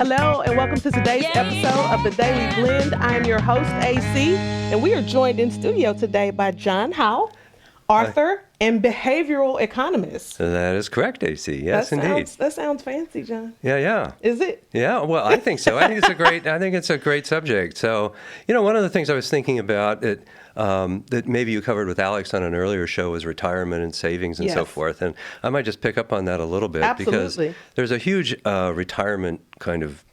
Hello, and welcome to today's episode of The Daily Blend. I'm your host, AC, and we are joined in studio today by John Howe, author and behavioral economist. That is correct, AC. Yes, indeed. That sounds fancy, John. Yeah. Is it? Yeah, well, I think so. I think it's a great subject. So, one of the things I was thinking about that maybe you covered with Alex on an earlier show was retirement and savings and so forth. And I might just pick up on that a little bit. Absolutely. Because there's a huge retirement kind of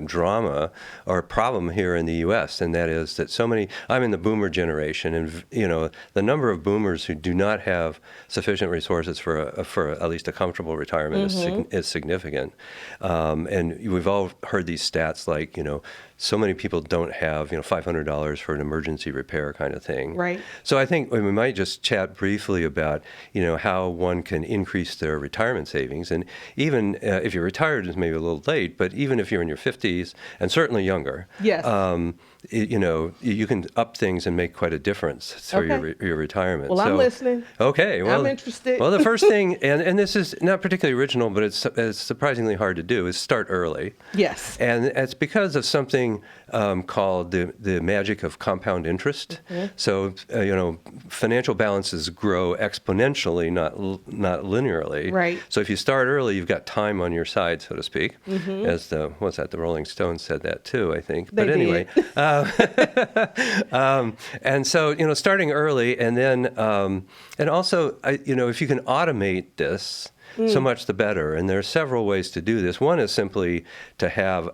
drama or problem here in the U.S., and that is that I'm in the boomer generation, and the number of boomers who do not have sufficient resources for at least a comfortable retirement is significant. And we've all heard these stats like, so many people don't have, $500 for an emergency repair kind of thing. Right. So I think we might just chat briefly about, how one can increase their retirement savings. And even if you're retired, it's maybe a little late, but even if you're in your 50s and certainly younger, yes. You can up things and make quite a difference through your retirement. Well, I'm listening. Okay. Well, I'm interested. Well, the first thing, and this is not particularly original, but it's surprisingly hard to do, is start early. Yes. And it's because of something called the magic of compound interest. Mm-hmm. So, financial balances grow exponentially, not linearly. Right. So if you start early, you've got time on your side, so to speak. Mm-hmm. As the Rolling Stones said that too, I think. They but anyway. did. And so, starting early, and then, and also, if you can automate this, so much the better. And there are several ways to do this. One is simply to have,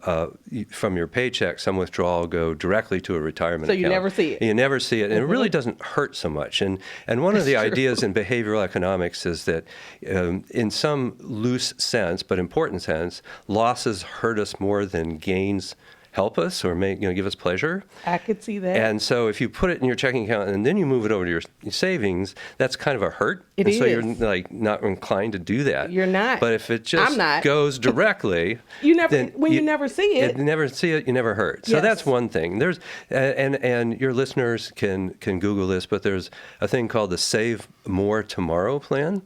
from your paycheck, some withdrawal go directly to a retirement account. So you never see it. You never see it. And it really doesn't hurt so much. And one of the ideas in behavioral economics is that in some loose sense, but important sense, losses hurt us more than gains help us or give us pleasure. I could see that. And so if you put it in your checking account and then you move it over to your savings, that's kind of a hurt. It is. So you're not inclined to do that. You're not. But if it just goes directly, you never see it. You never see it, you never hurt. So Yes. that's one thing. There's and your listeners can Google this, but there's a thing called the Save More Tomorrow plan,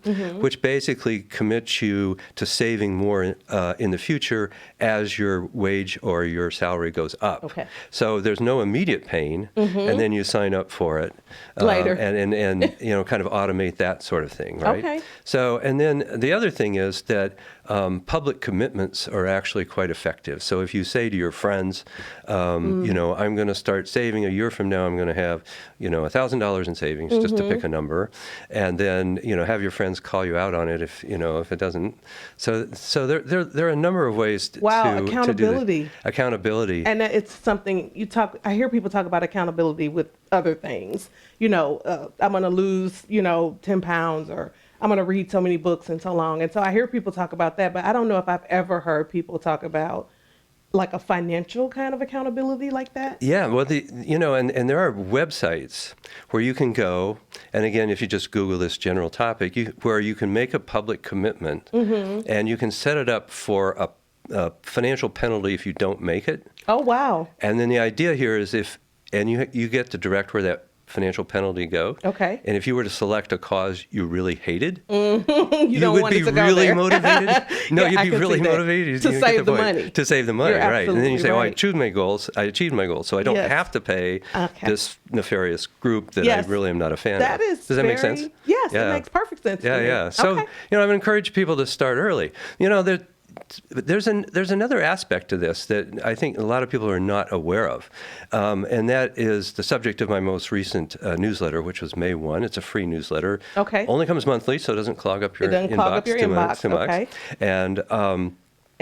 which basically commits you to saving more in the future as your wage or your salary goes up. Okay. So there's no immediate pain, and then you sign up for it later, and kind of automate that sort of thing, right? Okay. So and then the other thing is that public commitments are actually quite effective. So if you say to your friends, I'm going to start saving a year from now, I'm going to have $1,000 in savings, just to pick a number, and then have your friends call you out on it if it doesn't. So there are a number of ways to accountability. do that. Accountability. And it's something I hear people talk about accountability with other things. I'm going to lose, 10 pounds, or I'm going to read so many books in so long. And so I hear people talk about that, but I don't know if I've ever heard people talk about like a financial kind of accountability like that. Yeah, well, and there are websites where you can go, and again, if you just Google this general topic, where you can make a public commitment, and you can set it up for a financial penalty if you don't make it. Oh, wow. And then the idea here is you get to direct where that financial penalty go. Okay. And if you were to select a cause you really hated, you would be really motivated. No, Yeah, you'd be really motivated to save the money. To save the money, You're right? And then you say, right. I achieved my goals, so I don't have to pay this nefarious group that I really am not a fan of. Does that make sense? Yes, it makes perfect sense. Yeah. So, I would encourage people to start early. There's another aspect to this that I think a lot of people are not aware of, and that is the subject of my most recent newsletter, which was May 1. It's a free newsletter. Okay. Only comes monthly, so it doesn't clog up your inbox. too much. Okay. And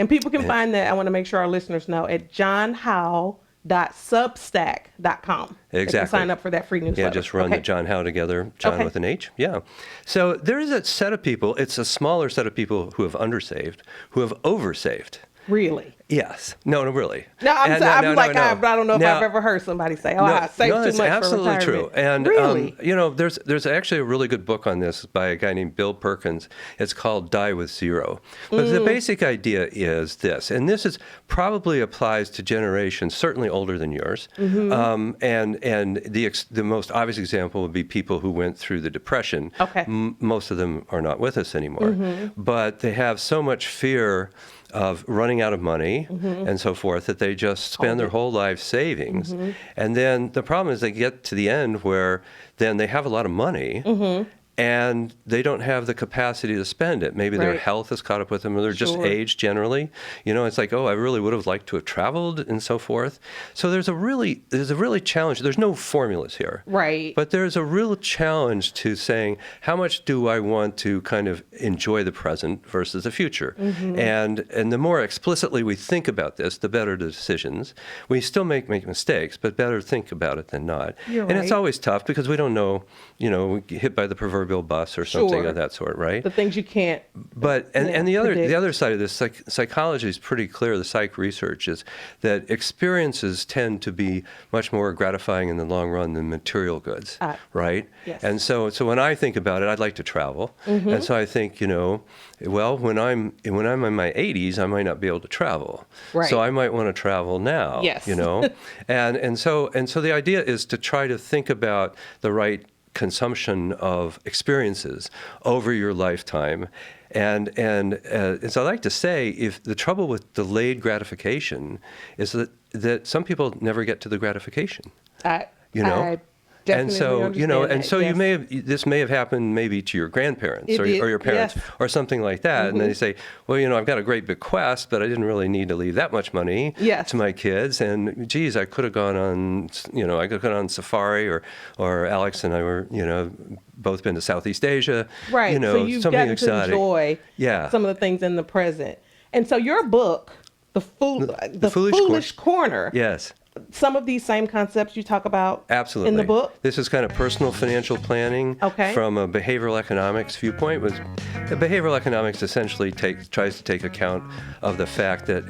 people can find that, I want to make sure our listeners know, at johnhowe.substack.com. Exactly. They can sign up for that free newsletter. Yeah, just run the John Howe together, John with an H. Yeah. So there is a set of people, it's a smaller set of people who have undersaved, who have oversaved. Really? Yes. No, really. No, I don't know if I've ever heard somebody say, I saved too much for retirement. No, that's absolutely true. And, really? There's actually a really good book on this by a guy named Bill Perkins. It's called Die with Zero. But the basic idea is this, and this probably applies to generations certainly older than yours. And the most obvious example would be people who went through the Depression. Okay. Most of them are not with us anymore. But they have so much fear of running out of money and so forth, that they just spend their whole life savings. And then the problem is they get to the end where then they have a lot of money and they don't have the capacity to spend it. Maybe their health has caught up with them, or they're just aged generally. You know, it's like, oh, I really would have liked to have traveled and so forth. So there's a really challenge. There's no formulas here. Right. But there's a real challenge to saying, how much do I want to kind of enjoy the present versus the future? And the more explicitly we think about this, the better the decisions. We still make mistakes, but better think about it than not. You're and it's right. always tough because we don't know, you know, we get hit by the proverbial bus or something of that sort, right? The things you can't. But and the predict. other side of this, psychology is pretty clear. The psych research is that experiences tend to be much more gratifying in the long run than material goods, right? Yes. And so when I think about it, I'd like to travel, and so I think, you know, well, when I'm in my 80s, I might not be able to travel, Right. so I might want to travel now. Yes. You know, and so the idea is to try to think about the right consumption of experiences over your lifetime. And so I like to say, if the trouble with delayed gratification is that some people never get to the gratification. You know? I definitely and so, understand you know, that, and so yes. this may have happened maybe to your grandparents or your parents or something like that. And then they say, well, you know, I've got a great bequest, but I didn't really need to leave that much money to my kids. And geez, I could have gone on, you know, I could have gone on safari, or Alex and I were, you know, both been to Southeast Asia. Right. You know, so you've something gotten exotic. to enjoy some of the things in the present. And so your book, The Foolish Corner. Yes. Some of these same concepts you talk about Absolutely. in the book? This is kind of personal financial planning from a behavioral economics viewpoint. Behavioral economics essentially tries to take account of the fact that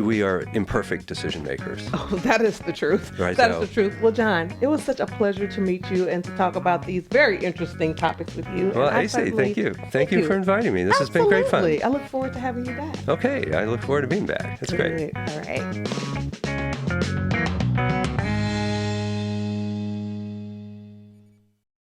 we are imperfect decision makers. Oh, that is the truth. Right. That is the truth. Well, John, it was such a pleasure to meet you and to talk about these very interesting topics with you. Well, I say thank you. Thank you for inviting me. This has been great fun. I look forward to having you back. Okay. I look forward to being back. That's great. All right.